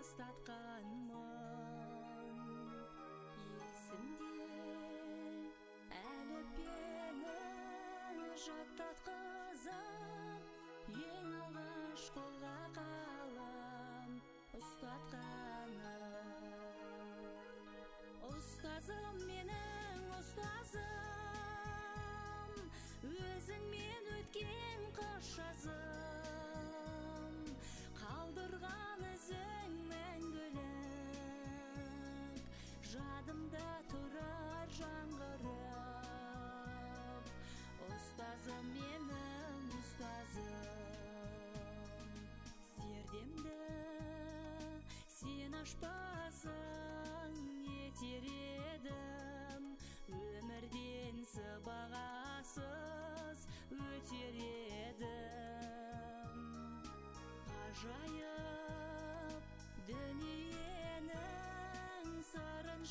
ұстатқанмын. Есімде әліппені жаттатқызып, ең алғаш қолға қалам ұстатқаным. Ұстазым, менің ұстазым, өзіңмен өткен қыс жазым, қалдырған ізің мәңгілік жадымда тұрар жаңғырып. Ұстазым, менің ұстазым, зердемді сен ашпасың етер едім, өмірден сыбағасыз өтер едім. Ғажайып дүниенің сырын